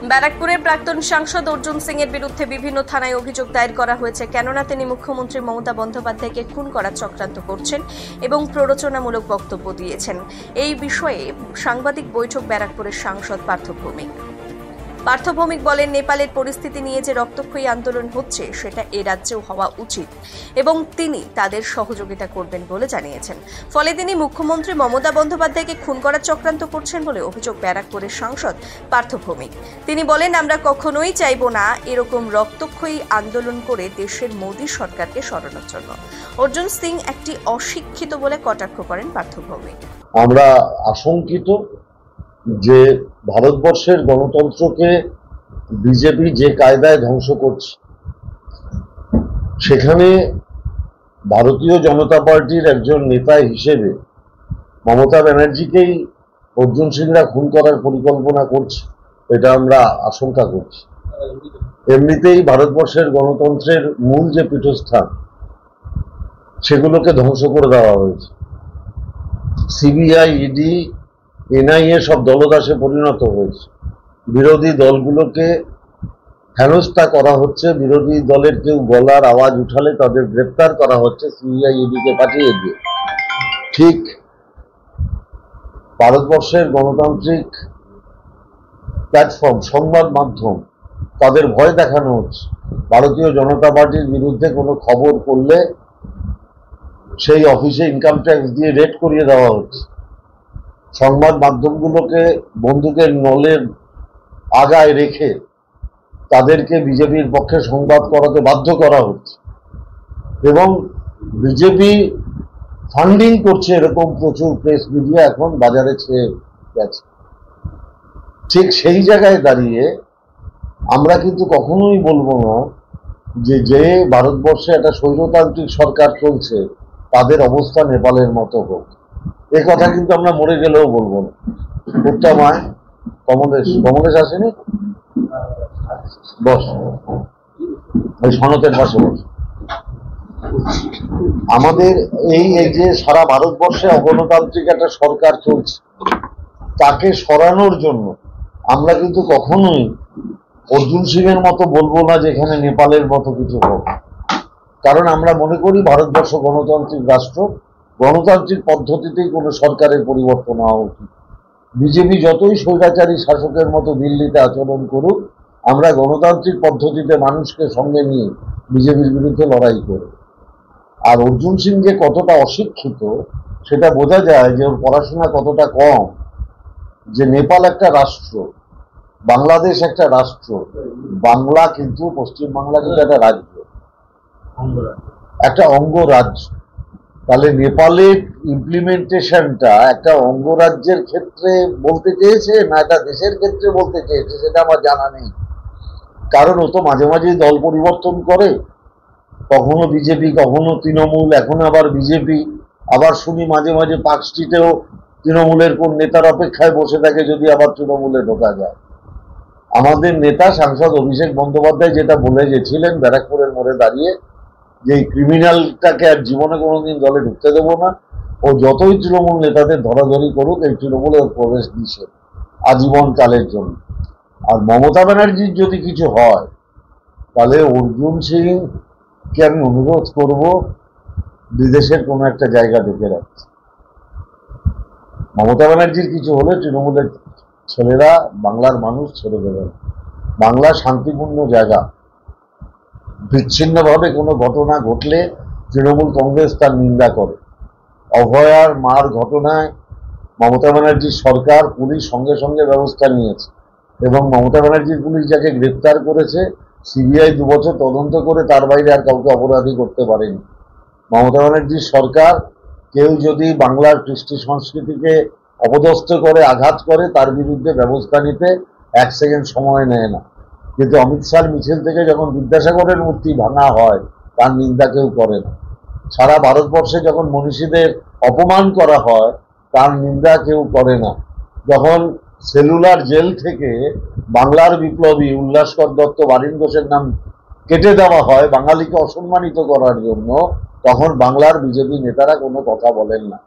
ব্যারাকপুরের প্রাক্তন সাংসদ অর্জুন সিং এর বিরুদ্ধে বিভিন্ন থানায় অভিযোগ দায়ের করা হয়েছে, কেননা তিনি মুখ্যমন্ত্রী মমতা বন্দ্যোপাধ্যায়কে খুন করার চক্রান্ত করছেন এবং প্ররোচনামূলক বক্তব্য দিয়েছেন। এই বিষয়ে সাংবাদিক বৈঠক ব্যারাকপুরের সাংসদ পার্থ ভৌমিক বলেন, নেপালের পরিস্থিতি নিয়ে যে রক্তক্ষয়ী আন্দোলন হচ্ছে সেটা এ রাজ্যেও হওয়া উচিত এবং তিনি তাদের সহযোগিতা করবেন বলে জানিয়েছেন। ফলে তিনি মুখ্যমন্ত্রী মমতা বন্দ্যোপাধ্যায়কে খুন করার চক্রান্ত করছেন বলে অভিযোগ ব্যারাকপুরের সাংসদ পার্থ ভৌমিক। তিনি বলেন, আমরা কখনোই চাইব না এরকম রক্তক্ষয়ী আন্দোলন করে দেশের মোদী সরকারকে সরানোর জন্য। অর্জুন সিং একটি অশিক্ষিত বলে কটাক্ষ করেন পার্থ ভৌমিক। আমরা আশঙ্কিত যে ভারতবর্ষের গণতন্ত্রকে বিজেপি যে কায়দায় ধ্বংস করছে, সেখানে ভারতীয় জনতা পার্টির একজন নেতা হিসেবে মমতা ব্যানার্জিকেই অর্জুন সিংরা খুন করার পরিকল্পনা করছে, এটা আমরা আশঙ্কা করছি। এমনিতেই ভারতবর্ষের গণতন্ত্রের মূল যে পীঠস্থান, সেগুলোকে ধ্বংস করে দেওয়া হয়েছে। সিবিআই, ইডি, এনআইএ সব দলদাসে পরিণত হয়েছে। বিরোধী দলগুলোকে হেনস্থা করা হচ্ছে। বিরোধী দলের কেউ গলার আওয়াজ উঠালে তাদের গ্রেপ্তার করা হচ্ছে সিবিআই, ইডিকে পাঠিয়ে দিয়ে। ঠিক ভারতবর্ষের গণতান্ত্রিক প্ল্যাটফর্ম, সংবাদ মাধ্যম, তাদের ভয় দেখানো হচ্ছে। ভারতীয় জনতা পার্টির বিরুদ্ধে কোনো খবর করলে সেই অফিসে ইনকাম ট্যাক্স দিয়ে রেড করিয়ে দেওয়া হচ্ছে। সংবাদ মাধ্যমগুলোকে বন্দুকের নলের আগায় রেখে তাদেরকে বিজেপির পক্ষে সংবাদ করাতে বাধ্য করা হচ্ছে এবং বিজেপি ফান্ডিং করছে এরকম প্রচুর প্রেস মিডিয়া এখন বাজারে ছেয়ে গেছে। ঠিক সেই জায়গায় দাঁড়িয়ে আমরা কিন্তু কখনোই বলবো না যে ভারতবর্ষে একটা স্বৈরতান্ত্রিক সরকার চলছে তাদের অবস্থা নেপালের মতো হোক। এ কথা কিন্তু আমরা মরে গেলেও বলবো না। উত্তমায় কমলেশ আসেনি, বস ওই সনতের পাশে বস। আমাদের এই যে সারা ভারতবর্ষে অগণতান্ত্রিক একটা সরকার চলছে, তাকে সরানোর জন্য আমরা কিন্তু কখনোই অর্জুন সিং এর মতো বলবো না যে এখানে নেপালের মতো কিছু হোক। কারণ আমরা মনে করি ভারতবর্ষ গণতান্ত্রিক রাষ্ট্র, গণতান্ত্রিক পদ্ধতিতেই কোনো সরকারের পরিবর্তন হওয়া উচিত। বিজেপি যতই স্বৈরাচারী শাসকের মতো দিল্লিতে আচরণ করুক, আমরা গণতান্ত্রিক পদ্ধতিতে মানুষকে সঙ্গে নিয়ে বিজেপির বিরুদ্ধে লড়াই করব। আর অর্জুন সিং যে কতটা অশিক্ষিত সেটা বোঝা যায় যে ওর পড়াশোনা কতটা কম। যে নেপাল একটা রাষ্ট্র, বাংলাদেশ একটা রাষ্ট্র, বাংলা কিন্তু পশ্চিমবাংলা কিন্তু একটা রাজ্য, একটা অঙ্গরাজ্য। তাহলে নেপালের ইমপ্লিমেন্টেশনটা একটা অঙ্গরাজ্যের ক্ষেত্রে বলতে চেয়েছে না একটা দেশের ক্ষেত্রে বলতে চেয়েছে সেটা আমার জানা নেই। কারণ ও তো মাঝে মাঝে দল পরিবর্তন করে, কখনো বিজেপি, কখনো তৃণমূল, এখন আবার বিজেপি। আবার শুনি মাঝে মাঝে পার্ক স্ট্রিটেও তৃণমূলের কোন নেতার অপেক্ষায় বসে থাকে যদি আবার তৃণমূলে ঢোকা যায়। আমাদের নেতা সাংসদ অভিষেক বন্দ্যোপাধ্যায় যেটা বলে গেছিলেন ব্যারাকপুরের মোড়ে দাঁড়িয়ে, যে এই ক্রিমিনালটাকে আর জীবনে কোনোদিন দলে ঢুকতে দেবো না। ও যতই তৃণমূল নেতাদের ধরাধরি করুক, এই তৃণমূলে প্রবেশ দিছে আজীবন কালের জন্য। আর মমতা ব্যানার্জির যদি কিছু হয়, তাহলে অর্জুন সিংকে আমি অনুরোধ করব বিদেশের কোনো একটা জায়গা ঢুকে রাখছে। মমতা ব্যানার্জির কিছু হলে তৃণমূলের ছেলেরা, বাংলার মানুষ ছেড়ে দেবে না। বাংলা শান্তিপূর্ণ জায়গা। বিচ্ছিন্নভাবে কোনো ঘটনা ঘটলে তৃণমূল কংগ্রেস তার নিন্দা করে। অভয়ার মার ঘটনায় মমতা ব্যানার্জির সরকার, পুলিশ সঙ্গে সঙ্গে ব্যবস্থা নিয়েছে এবং মমতা ব্যানার্জির পুলিশ যাকে গ্রেপ্তার করেছে, সিবিআই 2 বছর তদন্ত করে তার বাইরে আর কাউকে অপরাধী করতে পারেনি। মমতা ব্যানার্জির সরকার কেউ যদি বাংলার কৃষ্টি সংস্কৃতিকে অপদস্থ করে, আঘাত করে, তার বিরুদ্ধে ব্যবস্থা নিতে 1 সেকেন্ড সময় নেয় না। কিন্তু অমিত শাহর মিছিল থেকে যখন বিদ্যাসাগরের মূর্তি ভাঙা হয়, তার নিন্দা কেউ করে না। সারা ভারতবর্ষে যখন মনীষীদের অপমান করা হয়, তার নিন্দা কেউ করে না। যখন সেলুলার জেল থেকে বাংলার বিপ্লবী উল্লাসকর দত্ত, বারিন ঘোষের নাম কেটে দেওয়া হয় বাঙালিকে অসম্মানিত করার জন্য, তখন বাংলার বিজেপি নেতারা কোনো কথা বলেন না।